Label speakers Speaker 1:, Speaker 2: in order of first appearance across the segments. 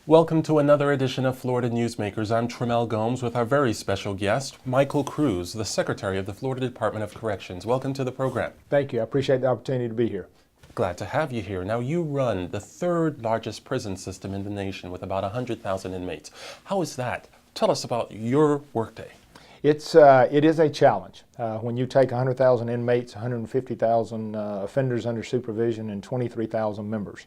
Speaker 1: Welcome to another edition of Florida Newsmakers. I'm Trimmel Gomes with our very special guest, Michael Cruz, the Secretary of the Florida Department of Corrections. Welcome to the program.
Speaker 2: Thank you. I appreciate the opportunity to be here.
Speaker 1: Glad to have you here. Now, you run the third largest prison system in the nation with about 100,000 inmates. How is that? Tell us about your workday.
Speaker 2: It is a challenge. When you take 100,000 inmates, 150,000 offenders under supervision, and 23,000 members.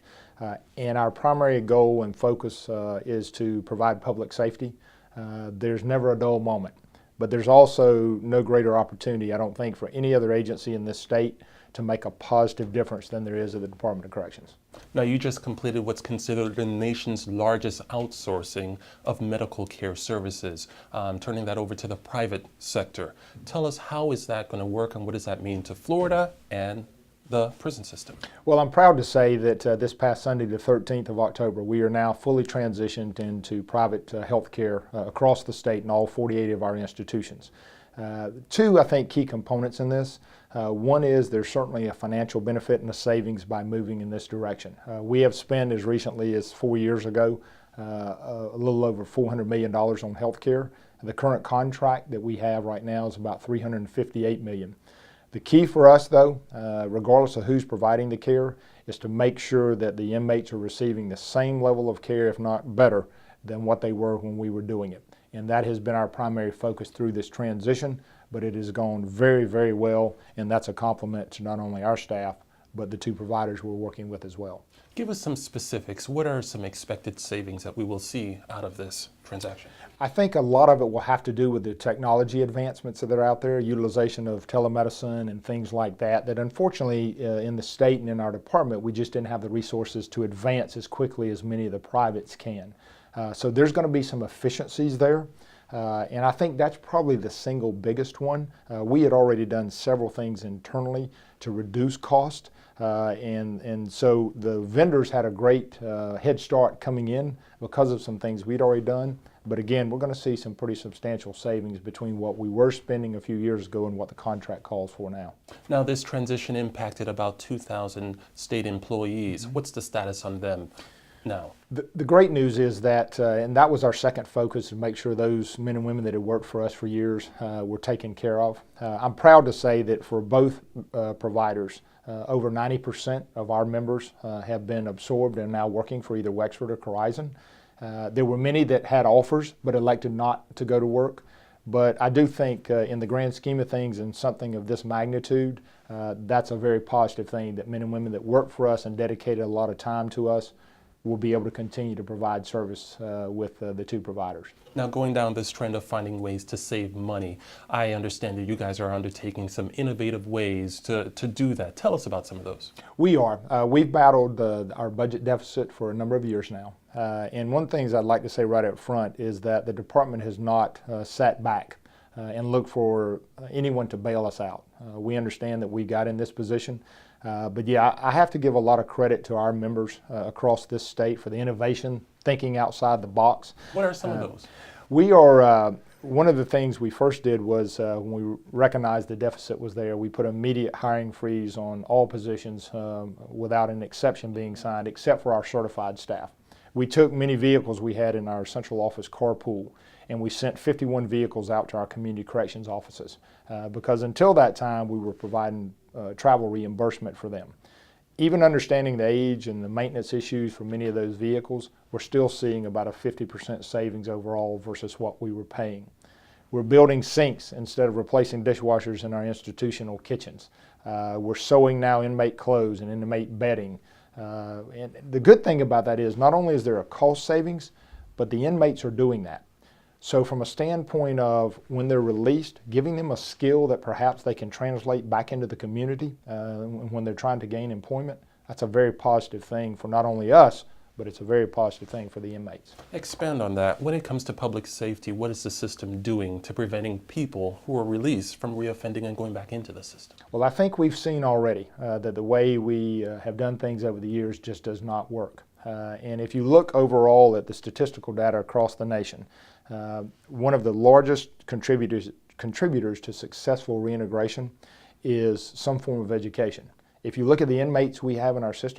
Speaker 2: And our primary goal and focus is to provide public safety. There's never a dull moment, but there's also no greater opportunity, I don't think, for any other agency in this state to make a positive difference than there is at the Department of Corrections.
Speaker 1: Now, you just completed what's considered the nation's largest outsourcing of medical care services, turning that over to the private sector. Tell us, how is that going to work, and what does that mean to Florida and the prison system? Well,
Speaker 2: I'm proud to say that this past Sunday, the 13th of October, we are now fully transitioned into private health care across the state in all 48 of our institutions. Two, I think, key components in this. One is there's certainly a financial benefit and a savings by moving in this direction. We have spent, as recently as 4 years ago, a little over $400 million on health care. The current contract that we have right now is about $358 million. The key for us, though, regardless of who's providing the care, is to make sure that the inmates are receiving the same level of care, if not better, than what they were when we were doing it. And that has been our primary focus through this transition, but it has gone very, very well, and that's a compliment to not only our staff, but the two providers we're working with as well.
Speaker 1: Give us some specifics. What are some expected savings that we will see out of this transaction?
Speaker 2: I think a lot of it will have to do with the technology advancements that are out there, utilization of telemedicine and things like that, that unfortunately in the state and in our department, we just didn't have the resources to advance as quickly as many of the privates can. So there's going to be some efficiencies there. And I think that's probably the single biggest one. We had already done several things internally to reduce cost. And so the vendors had a great head start coming in because of some things we'd already done. But again, we're going to see some pretty substantial savings between what we were spending a few years ago and what the contract calls for now.
Speaker 1: Now, this transition impacted about 2,000 state employees. What's the status on them now?
Speaker 2: The great news is that, and that was our second focus, to make sure those men and women that had worked for us for years were taken care of. I'm proud to say that for both providers, over 90% of our members have been absorbed and now working for either Wexford or Corizon. There were many that had offers but elected not to go to work. But I do think in the grand scheme of things and something of this magnitude, that's a very positive thing, that men and women that work for us and dedicated a lot of time to us will be able to continue to provide service with the two providers.
Speaker 1: Now, going down this trend of finding ways to save money, I understand that you guys are undertaking some innovative ways to do that. Tell us about some of those.
Speaker 2: We are. We've battled our budget deficit for a number of years now. And one of the things I'd like to say right up front is that the department has not sat back and looked for anyone to bail us out. We understand that we got in this position. But yeah, I have to give a lot of credit to our members across this state for the innovation, thinking outside the box.
Speaker 1: What are some of those?
Speaker 2: We are, one of the things we first did was when we recognized the deficit was there, we put an immediate hiring freeze on all positions without an exception being signed, except for our certified staff. We took many vehicles we had in our central office carpool, and we sent 51 vehicles out to our community corrections offices because until that time we were providing travel reimbursement for them. Even understanding the age and the maintenance issues for many of those vehicles, we're still seeing about a 50% savings overall versus what we were paying. We're building sinks instead of replacing dishwashers in our institutional kitchens. We're sewing now inmate clothes and inmate bedding. And the good thing about that is not only is there a cost savings, but the inmates are doing that. So from a standpoint of when they're released, giving them a skill that perhaps they can translate back into the community when they're trying to gain employment, that's a very positive thing for not only us, but it's a very positive thing for the inmates.
Speaker 1: Expand on that. When it comes to public safety, what is the system doing to preventing people who are released from reoffending and going back into the system?
Speaker 2: Well, I think we've seen already that the way we have done things over the years just does not work. And if you look overall at the statistical data across the nation, one of the largest contributors to successful reintegration is some form of education. If you look at the inmates we have in our system,